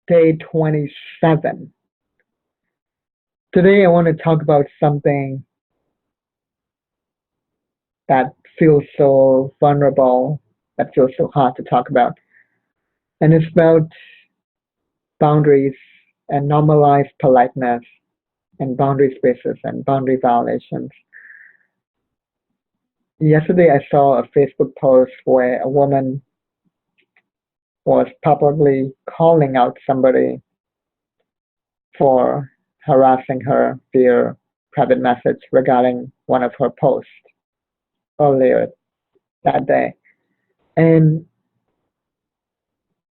day 27. Today I want to talk about something that feels so vulnerable, that feels so hard to talk about. And it's about boundaries and normalized politeness and boundary spaces and boundary violations. Yesterday I saw a Facebook post where a woman was publicly calling out somebody for harassing her via private message regarding one of her posts earlier that day. And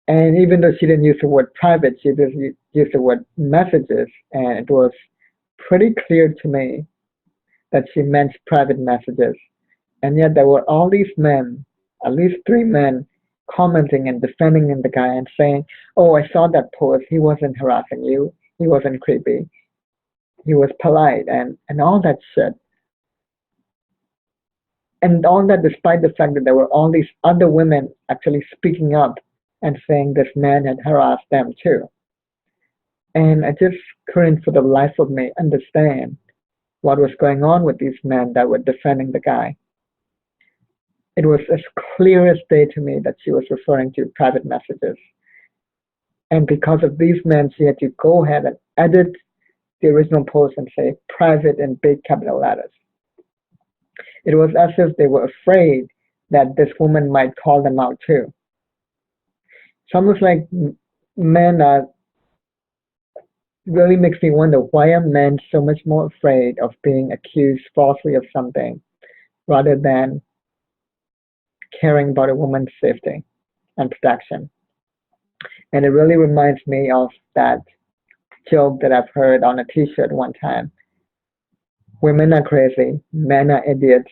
and even though she didn't use the word private, she just used the word messages, and it was pretty clear to me that she meant private messages. And yet there were all these men, at least three men, commenting and defending the guy and saying, "Oh, I saw that post. He wasn't harassing you. He wasn't creepy. He was polite," and all that shit. And all that despite the fact that there were all these other women actually speaking up and saying this man had harassed them too. And I just couldn't for the life of me understand what was going on with these men that were defending the guy. It was as clear as day to me that she was referring to private messages. And because of these men, she had to go ahead and edit the original post and say private in big capital letters. It was as if they were afraid that this woman might call them out too. It's almost like men are, really makes me wonder, why are men so much more afraid of being accused falsely of something rather than caring about a woman's safety and protection. And it really reminds me of that joke that I've heard on a t-shirt one time. Women are crazy, men are idiots.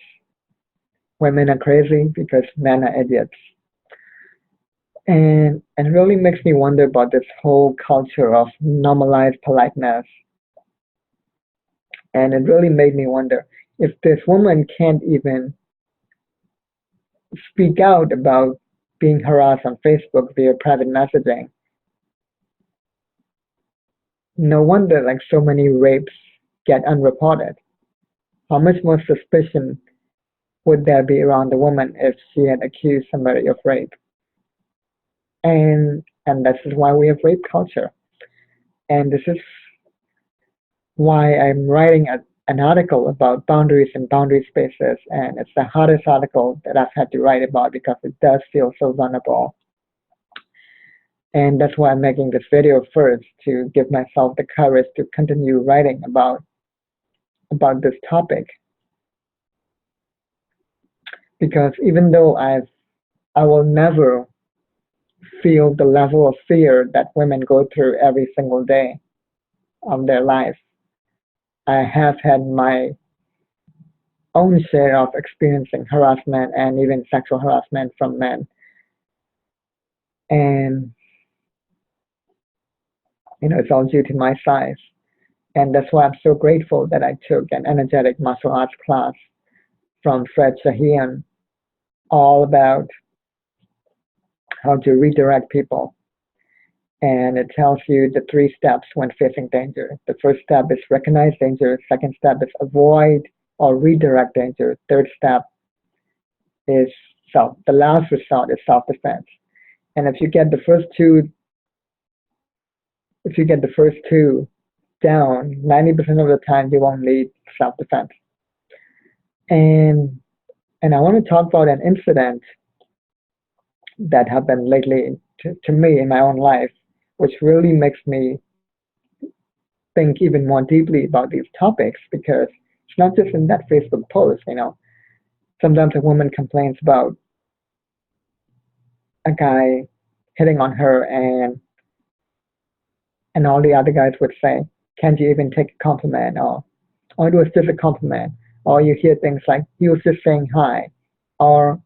Women are crazy because men are idiots. And it really makes me wonder about this whole culture of normalized politeness. And it really made me wonder, if this woman can't even speak out about being harassed on Facebook via private messaging, no wonder like so many rapes get unreported. How much more suspicion would there be around the woman if she had accused somebody of rape? And this is why we have rape culture. And this is why I'm writing an article about boundaries and boundary spaces. And it's the hardest article that I've had to write about because it does feel so vulnerable. And that's why I'm making this video first, to give myself the courage to continue writing about this topic. Because even though I will never feel the level of fear that women go through every single day of their life, I have had my own share of experiencing harassment and even sexual harassment from men. And it's all due to my size. And that's why I'm so grateful that I took an energetic martial arts class from Fred Shahian, all about how to redirect people. And it tells you the 3 steps when facing danger. The first step is recognize danger. Second step is avoid or redirect danger. Third step is the last resort is self-defense. And if you get the first two down, 90% of the time you won't need self-defense. And I want to talk about an incident that happened lately to me in my own life, which really makes me think even more deeply about these topics, because it's not just in that Facebook post. Sometimes a woman complains about a guy hitting on her, and all the other guys would say, "Can't you even take a compliment?" Or it was just a compliment. Or you hear things like, "He was just saying hi," or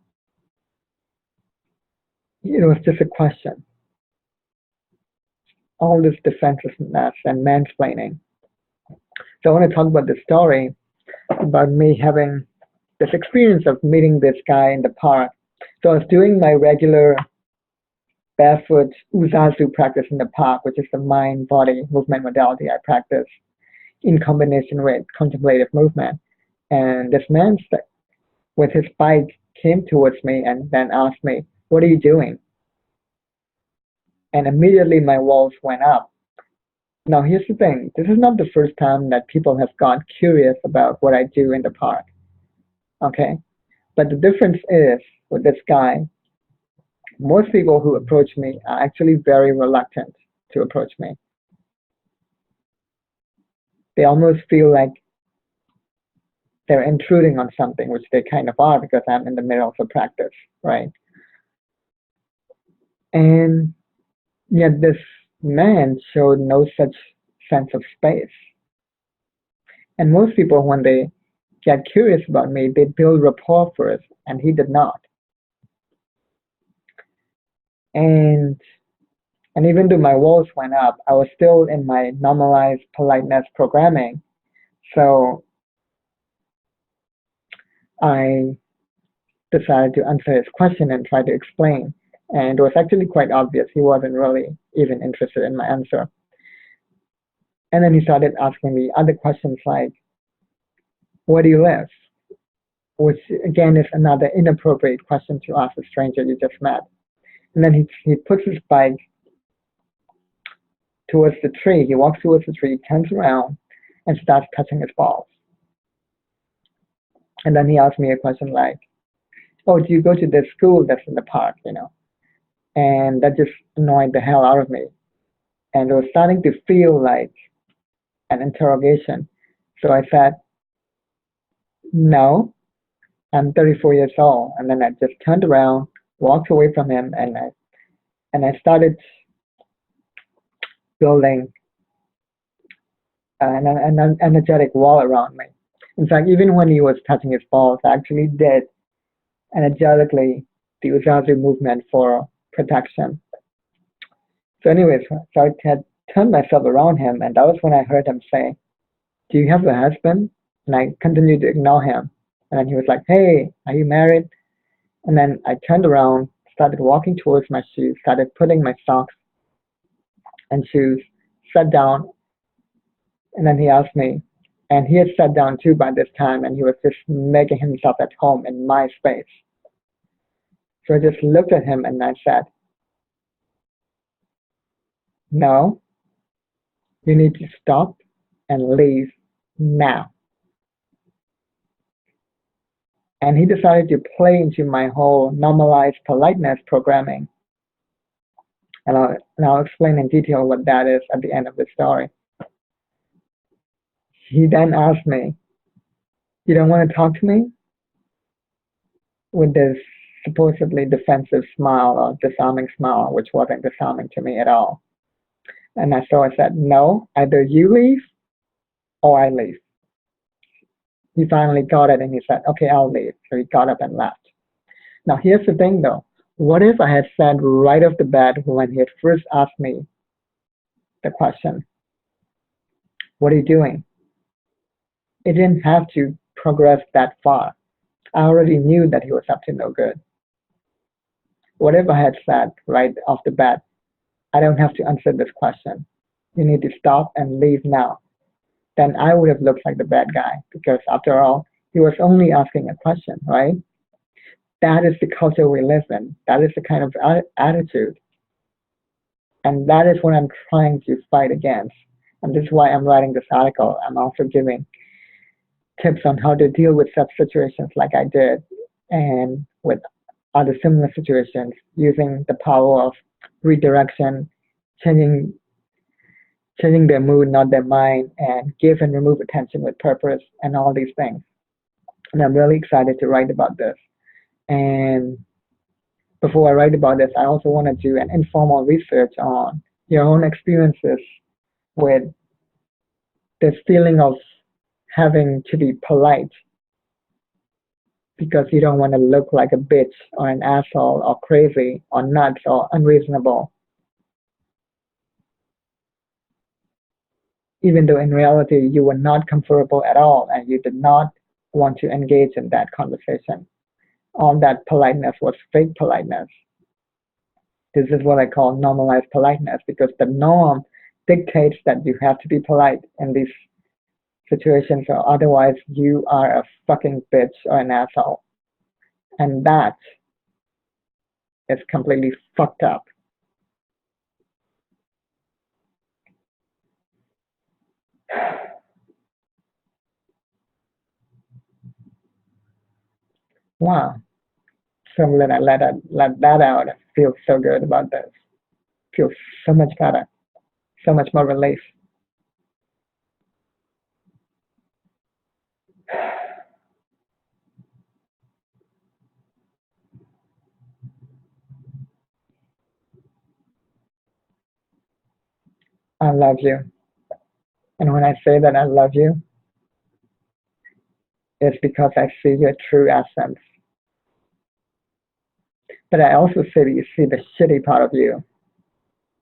it was just a question. All this defensiveness and mansplaining. So I want to talk about this story about me having this experience of meeting this guy in the park. So I was doing my regular barefoot Uzazu practice in the park, which is the mind-body movement modality I practice in combination with contemplative movement. And this man with his bike came towards me and then asked me, "What are you doing?" And immediately my walls went up. Now here's the thing, this is not the first time that people have got curious about what I do in the park, okay? But the difference is, with this guy, most people who approach me are actually very reluctant to approach me. They almost feel like they're intruding on something, which they kind of are because I'm in the middle of a practice, right? And yet this man showed no such sense of space. And most people, when they get curious about me, they build rapport first, and he did not. And even though my walls went up, I was still in my normalized politeness programming. So I decided to answer his question and try to explain. And it was actually quite obvious he wasn't really even interested in my answer. And then he started asking me other questions like, "Where do you live?" Which again is another inappropriate question to ask a stranger you just met. And then he puts his bike towards the tree. He walks towards the tree, turns around, and starts touching his balls. And then he asked me a question like, "Oh, do you go to this school that's in the park?" And that just annoyed the hell out of me. And it was starting to feel like an interrogation. So I said, "No, I'm 34 years old." And then I just turned around, walked away from him, and I started building an energetic wall around me. In fact, even when he was touching his balls, I actually did energetically the Uzazu movement for protection. So anyways, so I had turned myself around him, and that was when I heard him say, "Do you have a husband?" And I continued to ignore him. And then he was like, "Hey, are you married?" And then I turned around, started walking towards my shoes, started putting my socks and shoes, sat down, and then he asked me, and he had sat down too by this time, and he was just making himself at home in my space. So I just looked at him and I said, "No, you need to stop and leave now." And he decided to play into my whole normalized politeness programming. And I'll explain in detail what that is at the end of the story. He then asked me, "You don't want to talk to me?" With this supposedly defensive smile or disarming smile, which wasn't disarming to me at all. And I said, "No, either you leave or I leave." He finally got it and he said, "Okay, I'll leave." So he got up and left. Now here's the thing though. What if I had said right off the bat when he had first asked me the question, "What are you doing?" It didn't have to progress that far. I already knew that he was up to no good. What if I had said right off the bat, "I don't have to answer this question. You need to stop and leave now." Then I would have looked like the bad guy because after all, he was only asking a question, right? That is the culture we live in. That is the kind of attitude. And that is what I'm trying to fight against. And this is why I'm writing this article. I'm also giving tips on how to deal with such situations like I did and with other similar situations using the power of redirection, changing their mood, not their mind, and give and remove attention with purpose and all these things. And I'm really excited to write about this. And before I write about this, I also want to do an informal research on your own experiences with this feeling of having to be polite because you don't want to look like a bitch or an asshole or crazy or nuts or unreasonable. Even though in reality you were not comfortable at all and you did not want to engage in that conversation. All that politeness was fake politeness. This is what I call normalized politeness, because the norm dictates that you have to be polite in these situations, or otherwise you are a fucking bitch or an asshole. And that is completely fucked up. Wow. So when I let that out, I feel so good about this. Feel so much better, so much more relief. I love you. And when I say that I love you, it's because I see your true essence. But I also see the shitty part of you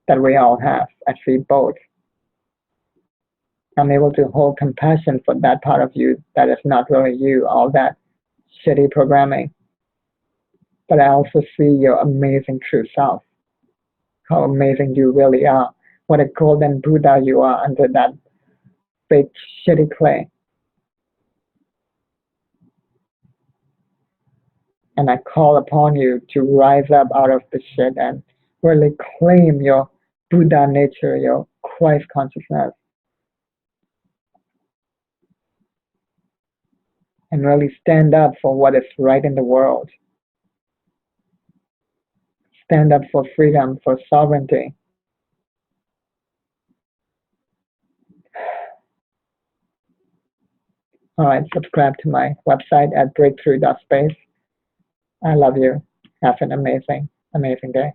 that we all have. I see both. I'm able to hold compassion for that part of you that is not really you, all that shitty programming. But I also see your amazing true self, how amazing you really are, what a golden Buddha you are under that fake shitty clay. And I call upon you to rise up out of the shit and really claim your Buddha nature, your Christ consciousness, and really stand up for what is right in the world. Stand up for freedom, for sovereignty. All right, subscribe to my website at breakthrough.space. I love you. Have an amazing, amazing day.